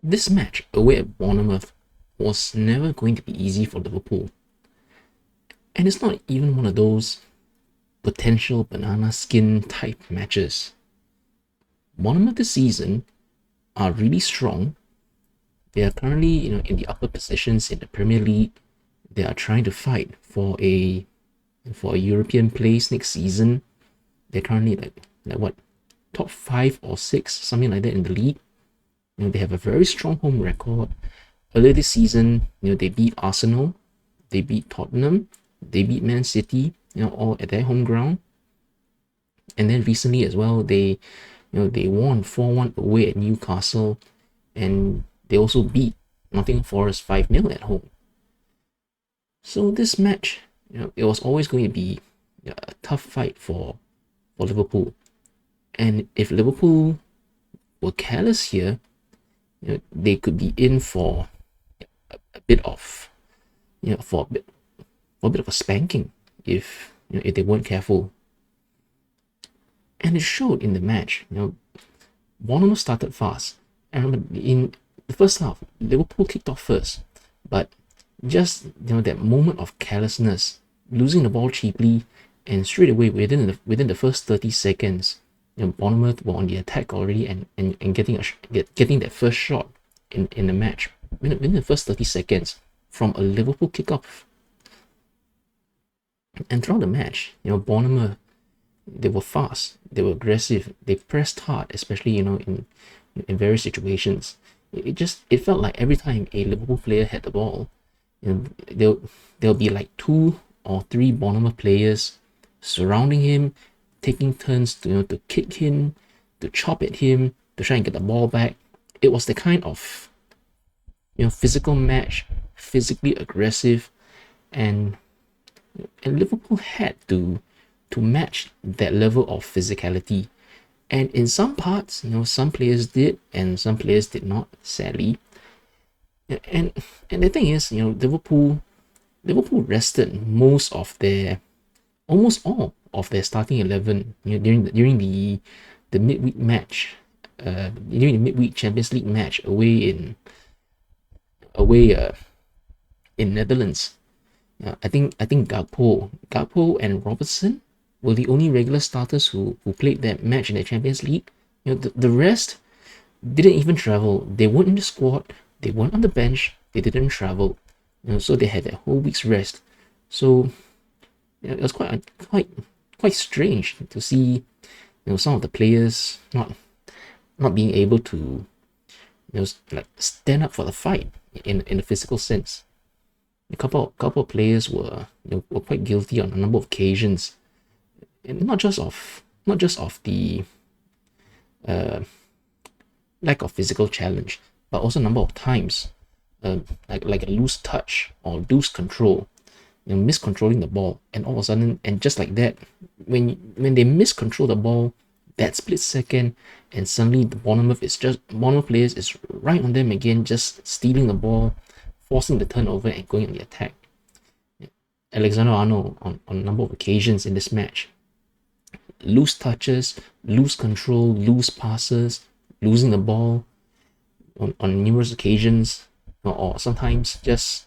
This match away at Bournemouth was never going to be easy for Liverpool. And it's not even one of those potential banana skin type matches. Bournemouth this season are really strong. They are currently, in the upper positions in the Premier League. They are trying to fight for a European place next season. They're currently like what, top 5 or 6, something like that in the league. They have a very strong home record. Earlier this season, they beat Arsenal, they beat Tottenham, they beat Man City, all at their home ground. And then recently as well, they won 4-1 away at Newcastle, and they also beat Nottingham Forest 5-0 at home. So this match, it was always going to be a tough fight for Liverpool. And if Liverpool were careless here, they could be in for a bit of, for a bit of a spanking if they weren't careful. And it showed in the match. Bournemouth started fast. I remember in the first half, Liverpool kicked off first, but just that moment of carelessness, losing the ball cheaply, and straight away within the first 30 seconds, Bournemouth were on the attack already and getting that first shot in the match within the first 30 seconds from a Liverpool kickoff. And throughout the match, Bournemouth, they were fast, they were aggressive, they pressed hard, especially in various situations. It felt like every time a Liverpool player had the ball, there'll be like 2 or 3 Bournemouth players surrounding him, taking turns to kick him, to chop at him, to try and get the ball back. It was the kind of physical match, physically aggressive, and Liverpool had to match that level of physicality. And in some parts, some players did and some players did not, sadly. And the thing is, Liverpool rested almost all of their starting 11 during the midweek match, during the midweek Champions League match away in Netherlands. I think Gakpo and Robertson were the only regular starters who played that match in the Champions League. The rest didn't even travel. They weren't in the squad. They weren't on the bench. They didn't travel. So they had a whole week's rest. So it was quite strange to see some of the players not being able to stand up for the fight in a physical sense. A couple of players were quite guilty on a number of occasions, and not just of the lack of physical challenge, but also a number of times, like a loose touch or loose control, miscontrolling the ball, and all of a sudden, and just like that, when they miscontrol the ball, that split second, and suddenly the Bournemouth players is right on them again, just stealing the ball, forcing the turnover and going on the attack. Alexander-Arnold on a number of occasions in this match, loose touches, loose control, loose passes, losing the ball on numerous occasions, or sometimes just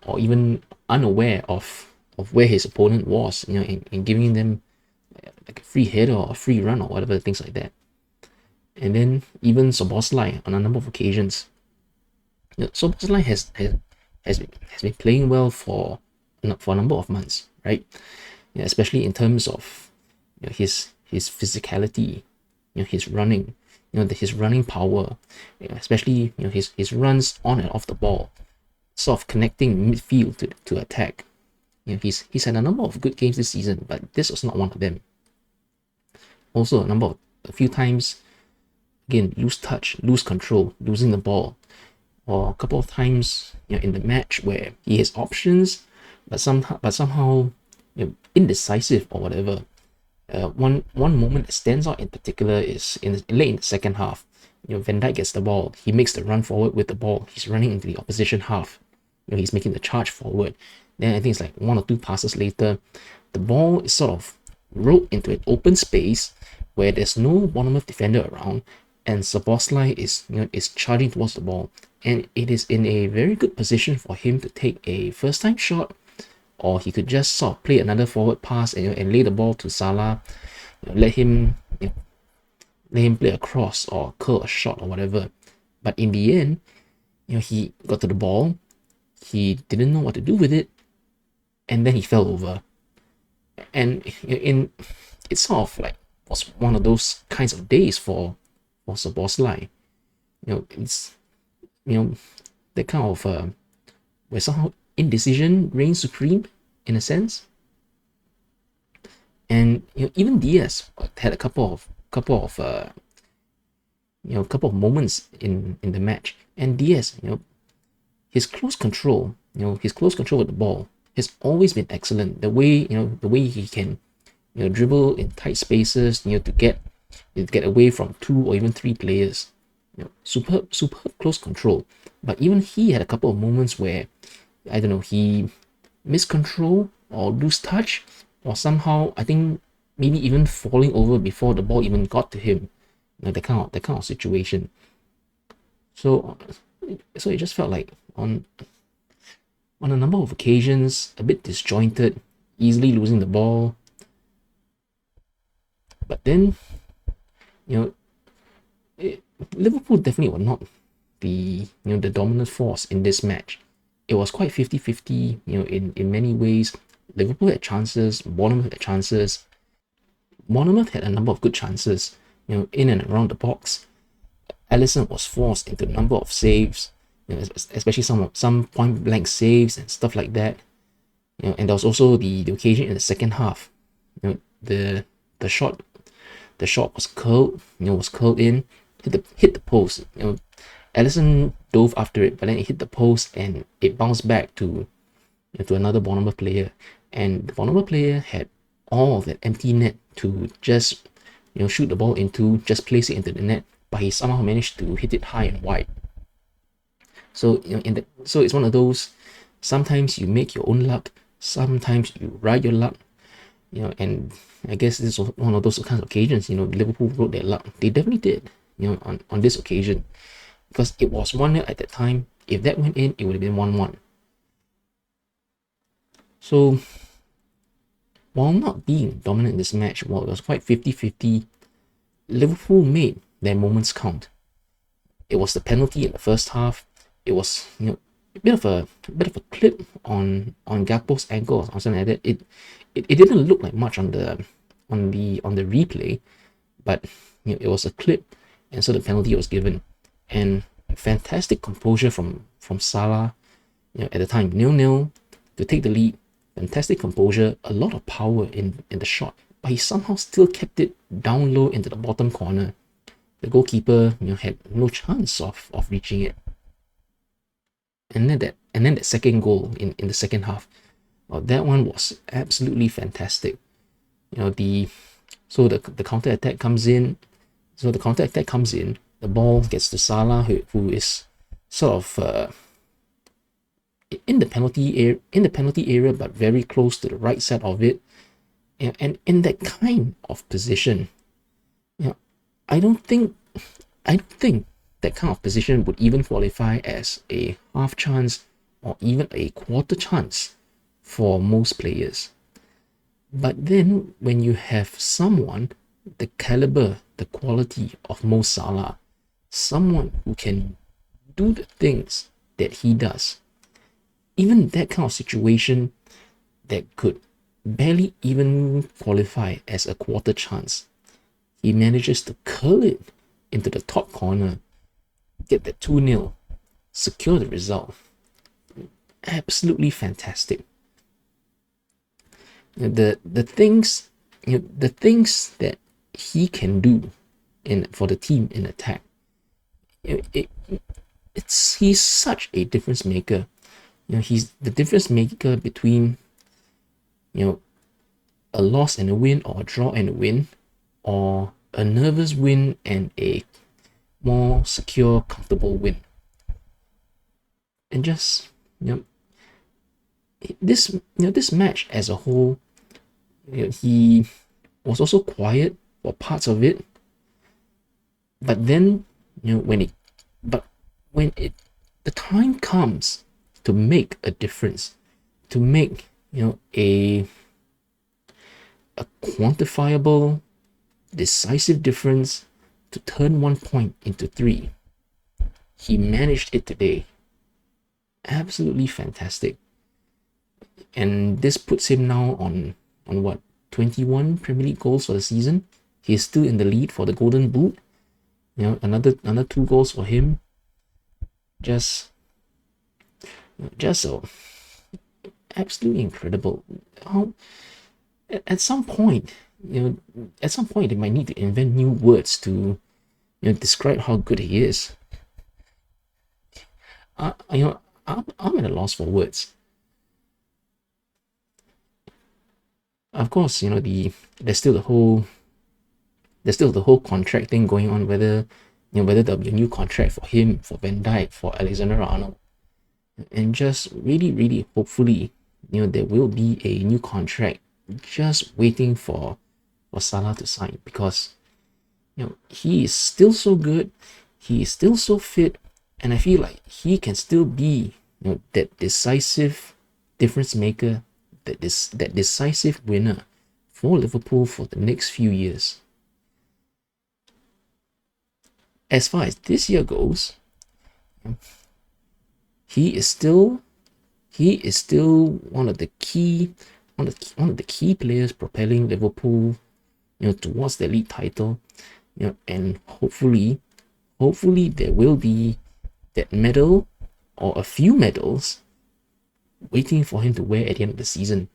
or even unaware of where his opponent was, and giving them like a free hit or a free run or whatever, things like that. And then even Szoboszlai on a number of occasions. Szoboszlai has been playing well for a number of months, right? Especially in terms of his physicality, his running, his running power, especially his runs on and off the ball, sort of connecting midfield to attack. He's had a number of good games this season, but this was not one of them. Also a few times, again, loose touch, loose control, losing the ball, or a couple of times in the match where he has options, but somehow indecisive or whatever. One moment that stands out in particular is late in the second half. Van Dijk gets the ball, he makes the run forward with the ball, he's running into the opposition half, he's making the charge forward. Then I think it's like 1 or 2 passes later, the ball is sort of rolled into an open space where there's no Bournemouth defender around, and Szoboszlai is charging towards the ball, and it is in a very good position for him to take a first time shot, or he could just sort of play another forward pass and lay the ball to Salah, let him let him play a cross or curl a shot or whatever. But in the end, he got to the ball, he didn't know what to do with it, and then he fell over. And it's sort of like was one of those kinds of days for Szoboszlai. It's that kind of where somehow indecision reigns supreme in a sense. And even Diaz had a couple of couple of moments in the match, and Diaz, his close control, his close control with the ball has always been excellent. The way he can dribble in tight spaces, to get away from 2 or even 3 players. Superb close control. But even he had a couple of moments where, I don't know, he missed control or lose touch, or somehow I think maybe even falling over before the ball even got to him. That kind of situation. So it just felt like on a number of occasions a bit disjointed, easily losing the ball. But then, Liverpool definitely were not the dominant force in this match. It was quite 50-50, in many ways. Liverpool had chances, Bournemouth had chances. Bournemouth had a number of good chances, in and around the box. Alisson was forced into a number of saves, especially some point blank saves and stuff like that. And there was also the occasion in the second half. The shot was curled, in, hit the post. Alisson dove after it, but then it hit the post and it bounced back to another Bournemouth player, and the Bournemouth player had all of that empty net to just shoot the ball into, just place it into the net, but he somehow managed to hit it high and wide. So so it's one of those, sometimes you make your own luck, sometimes you ride your luck, and I guess this was one of those kinds of occasions. Liverpool rode their luck. They definitely did, on this occasion, because it was 1-0 at that time. If that went in, it would have been 1-1. So while not being dominant in this match, while it was quite 50-50, Liverpool made their moments count. It was the penalty in the first half. It was a bit of a clip on Gakpo's ankle or something like that. It didn't look like much on the replay, but it was a clip, and so the penalty was given. And fantastic composure from Salah, at the time 0-0 to take the lead. Fantastic composure, a lot of power in the shot, but he somehow still kept it down low into the bottom corner. The goalkeeper, had no chance of reaching it. And then that second goal in the second half, that one was absolutely fantastic. The counter attack comes in. The ball gets to Salah, who is sort of in the penalty area, but very close to the right side of it. And in that kind of position, I don't think that kind of position would even qualify as a half chance or even a quarter chance for most players. But then when you have someone the caliber, the quality of Mo Salah, someone who can do the things that he does, even that kind of situation that could barely even qualify as a quarter chance, he manages to curl it into the top corner, get that 2-0, secure the result. Absolutely fantastic. The things that he can do for the team in attack, he's such a difference maker. He's the difference maker between a loss and a win, or a draw and a win, or a nervous win and a more secure, comfortable win. And just this match as a whole, he was also quiet for parts of it, But then, but when the time comes to make a difference, to make, a quantifiable, decisive difference, to turn 1 point into three, he managed it today. Absolutely fantastic. And this puts him now on what, 21 Premier League goals for the season. He's still in the lead for the Golden Boot. Another 2 goals for him. Just so absolutely incredible. How at some point, they might need to invent new words to, describe how good he is. I'm at a loss for words. Of course, there's still the whole contract thing going on, whether there'll be a new contract for him, for Van Dijk, for Alexander-Arnold, and just really, really hopefully, there will be a new contract just waiting for Salah to sign, because he is still so good, he is still so fit, and I feel like he can still be that decisive difference maker, that decisive winner for Liverpool for the next few years. As far as this year goes, he is still one of the key players propelling Liverpool, towards the league title, and hopefully there will be that medal or a few medals waiting for him to wear at the end of the season.